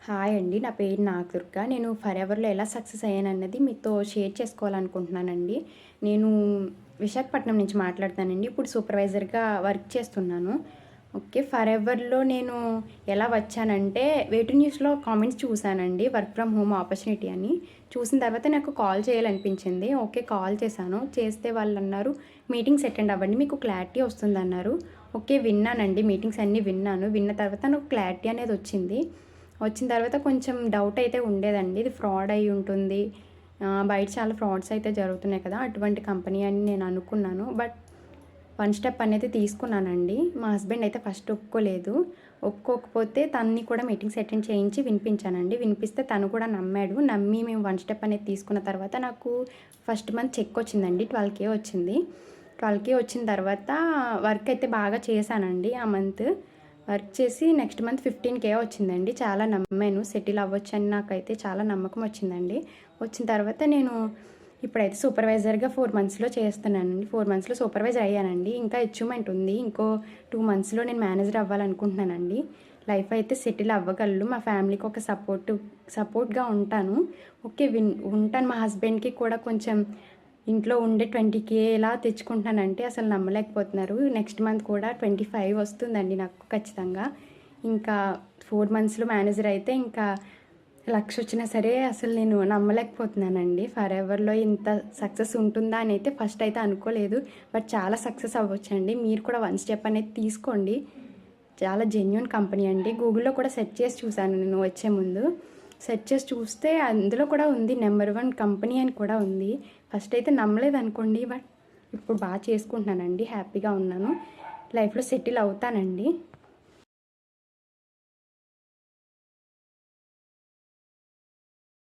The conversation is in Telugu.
హాయ్ అండి. నా పేరు నాగదుర్గ. నేను ఫరెవర్‌లో ఎలా సక్సెస్ అయ్యానన్నది మీతో షేర్ చేసుకోవాలనుకుంటున్నానండి. నేను విశాఖపట్నం నుంచి మాట్లాడుతున్నానండి. ఇప్పుడు సూపర్వైజర్‌గా వర్క్ చేస్తున్నాను. ఓకే. ఫరెవర్‌లో నేను ఎలా వచ్చానంటే వేటూ న్యూస్‌లో కామెంట్స్ చూసానండి. వర్క్ ఫ్రమ్ హోమ్ ఆపర్చునిటీ అని. చూసిన తర్వాత నాకు కాల్ చేయాలనిపించింది. ఓకే. కాల్ చేశాను. చేస్తే వాళ్ళన్నారు, "మీటింగ్స్ అటెండ్ అవ్వండి. మీకు క్లారిటీ వస్తుందన్నారు." ఓకే. విన్నానండి. మీటింగ్స్ అన్నీ విన్నాను. విన్న తర్వాత నాకు క్లారిటీ అనేది వచ్చింది. వచ్చిన తర్వాత కొంచెం డౌట్ అయితే ఉండేదండి. ఇది ఫ్రాడ్ అయ్యి ఉంటుంది. బయట చాలా ఫ్రాడ్స్ అయితే జరుగుతున్నాయి కదా! అటువంటి కంపెనీ అని నేను అనుకున్నాను. బట్ వన్ స్టెప్ అనేది తీసుకున్నానండి. మా హస్బెండ్ అయితే ఫస్ట్ ఒప్పుకోలేదు. ఒప్పుకోకపోతే తనని కూడా మీటింగ్స్ అటెండ్ చేయించి వినిపించానండి. వినిపిస్తే తను కూడా నమ్మాడు. నమ్మి మేము వన్ స్టెప్ అనేది తీసుకున్న తర్వాత నాకు ఫస్ట్ మంత్ చెక్ వచ్చిందండి. 12,000 వచ్చింది. 12,000 వచ్చిన తర్వాత వర్క్ అయితే బాగా చేశానండి ఆ మంత్. వర్క్ చేసి నెక్స్ట్ మంత్ 15,000 వచ్చిందండి. చాలా నమ్మాను. సెటిల్ అవ్వచ్చని నాకైతే చాలా నమ్మకం వచ్చిందండి. వచ్చిన తర్వాత నేను ఇప్పుడైతే సూపర్వైజర్‌గా 4 మంత్స్‌లో చేస్తున్నానండి. 4 మంత్స్‌లో సూపర్వైజర్ అయ్యానండి. ఇంకా అచీవ్‌మెంట్ ఉంది. ఇంకో 2 మంత్స్‌లో నేను మేనేజర్ అవ్వాలనుకుంటున్నానండి. లైఫ్ అయితే సెటిల్ అవ్వగలరు. మా ఫ్యామిలీకి ఒక సపోర్ట్‌గా ఉంటాను. ఓకే. ఉంటాను. మా హస్బెండ్‌కి కూడా కొంచెం ఇంట్లో ఉండే 20,000 ఎలా తెచ్చుకుంటున్నానంటే అసలు నమ్మలేకపోతున్నారు. నెక్స్ట్ మంత్ కూడా 25 వస్తుందండి నాకు ఖచ్చితంగా. ఇంకా 4 మంత్స్‌లో మేనేజర్ అయితే ఇంకా 1,00,000 వచ్చినా సరే అసలు నేను నమ్మలేకపోతున్నానండి. ఫరెవర్‌లో ఇంత సక్సెస్ ఉంటుందా అని అయితే ఫస్ట్ అయితే అనుకోలేదు. బట్ చాలా సక్సెస్ అవ్వొచ్చండి. మీరు కూడా వన్ స్టెప్ అనేది తీసుకోండి. చాలా జెన్యూన్ కంపెనీ అండి. గూగుల్‌లో కూడా సెర్చ్ చేసి చూసాను నేను వచ్చే ముందు. సెర్చ్ చేసి చూస్తే అందులో కూడా ఉంది. నంబర్ 1 కంపెనీ అని కూడా ఉంది. ఫస్ట్ అయితే నమ్మలేదనుకోండి. బట్ ఇప్పుడు చేసుకుంటున్నానండి. హ్యాపీగా ఉన్నాను. లైఫ్‌లో సెటిల్ అవుతానండి.